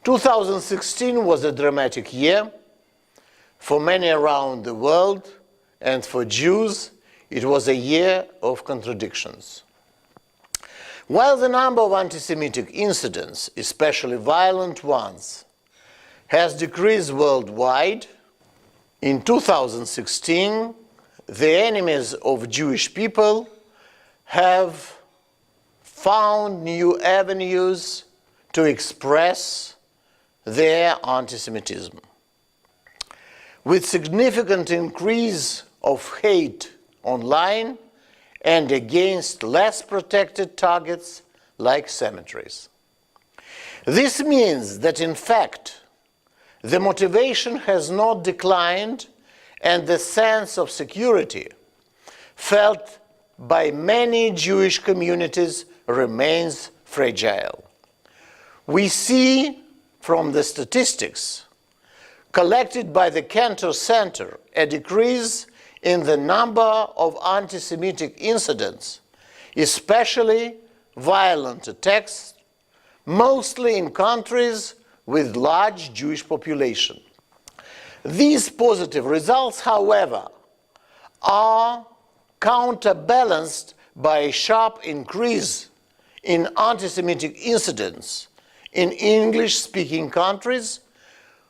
2016 was a dramatic year for many around the world, and for Jews, it was a year of contradictions. While the number of anti-Semitic incidents, especially violent ones, has decreased worldwide, in 2016, the enemies of Jewish people have found new avenues to express their anti-Semitism. With significant increase of hate online and against less protected targets like cemeteries. This means that, in fact, the motivation has not declined and the sense of security felt by many Jewish communities remains fragile. We see from the statistics collected by the Kantor Center a decrease in the number of anti-Semitic incidents, especially violent attacks, mostly in countries with large Jewish population. These positive results, however, are counterbalanced by a sharp increase in anti-Semitic incidents in English-speaking countries,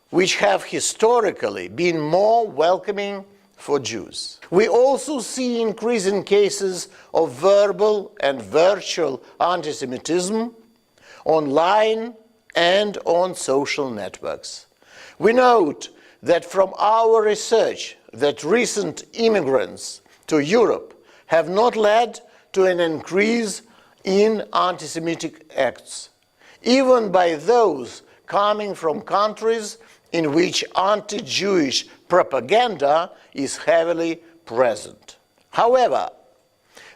which have historically been more welcoming for Jews. We also see increasing cases of verbal and virtual anti-Semitism online and on social networks. We note that from our research that recent immigrants to Europe have not led to an increase in anti-Semitic acts, even by those coming from countries in which anti-Jewish propaganda is heavily present. However,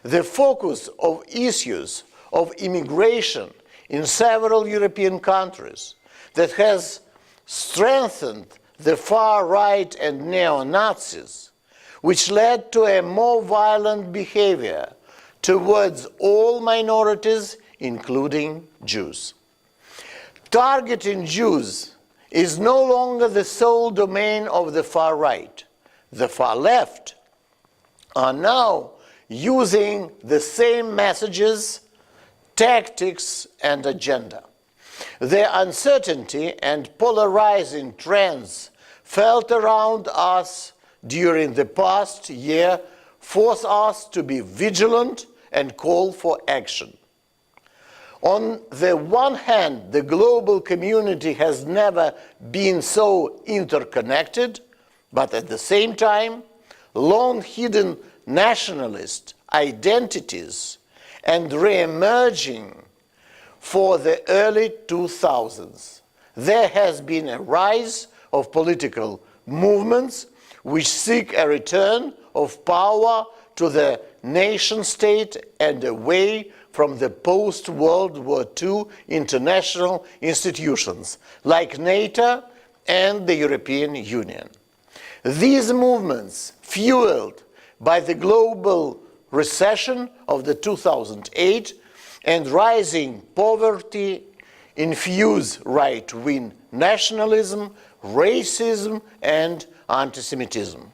the focus of issues of immigration in several European countries that has strengthened the far right and neo-Nazis, which led to a more violent behavior towards all minorities, including Jews. Targeting Jews is no longer the sole domain of the far right. The far left are now using the same messages, tactics, and agenda. The uncertainty and polarizing trends felt around us during the past year force us to be vigilant and call for action. On the one hand, the global community has never been so interconnected, but at the same time, long-hidden nationalist identities and re-emerging for the early 2000s. There has been a rise of political movements which seek a return of power to the nation-state and away from the post-World War II international institutions like NATO and the European Union. These movements, fueled by the global recession of the 2008 and rising poverty, infuse right-wing nationalism, racism, and anti-Semitism.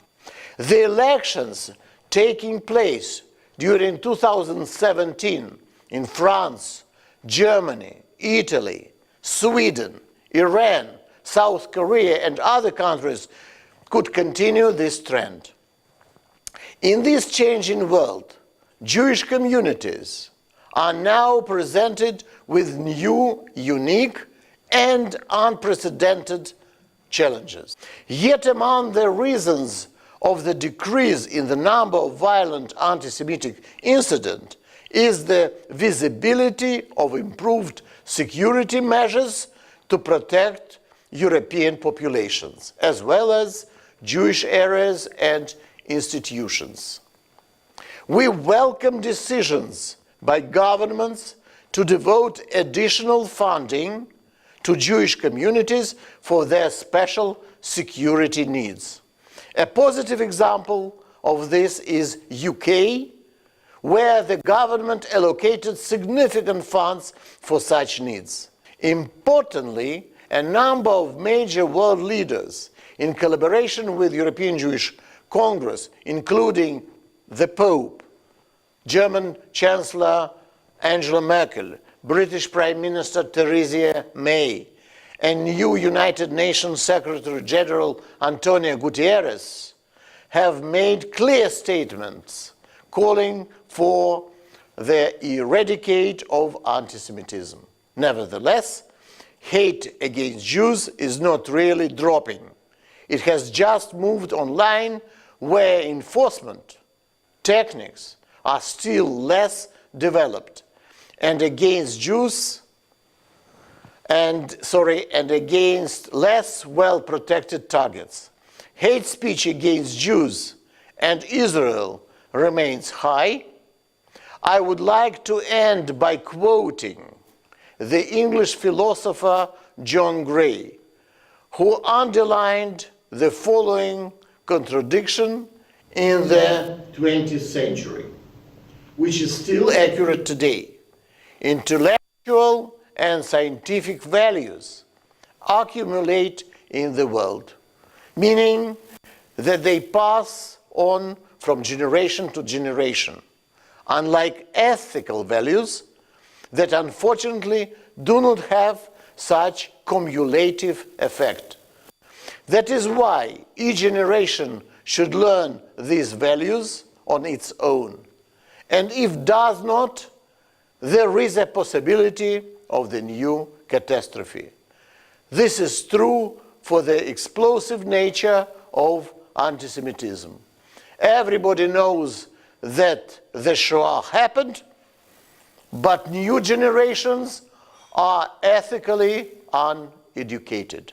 The elections taking place during 2017 in France, Germany, Italy, Sweden, Iran, South Korea, and other countries could continue this trend. In this changing world, Jewish communities are now presented with new, unique, and unprecedented challenges. Yet among the reasons of the decrease in the number of violent anti-Semitic incidents is the visibility of improved security measures to protect European populations, as well as Jewish areas and institutions. We welcome decisions by governments to devote additional funding to Jewish communities for their special security needs. A positive example of this is UK, where the government allocated significant funds for such needs. Importantly, a number of major world leaders, in collaboration with European Jewish Congress, including the Pope, German Chancellor Angela Merkel, British Prime Minister Theresa May, and new United Nations Secretary General Antonio Guterres, have made clear statements calling for the eradicate of anti-Semitism. Nevertheless, hate against Jews is not really dropping. It has just moved online, where enforcement techniques are still less developed, and against Jews and against less well-protected targets. Hate speech against Jews and Israel remains high. I would like to end by quoting the English philosopher John Gray, who underlined the following contradiction in the 20th century, which is still accurate today. Intellectual and scientific values accumulate in the world, meaning that they pass on from generation to generation, unlike ethical values that unfortunately do not have such cumulative effect. That is why each generation should learn these values on its own. And if does not, there is a possibility of the new catastrophe. This is true for the explosive nature of anti-Semitism. Everybody knows that the Shoah happened, but new generations are ethically uneducated.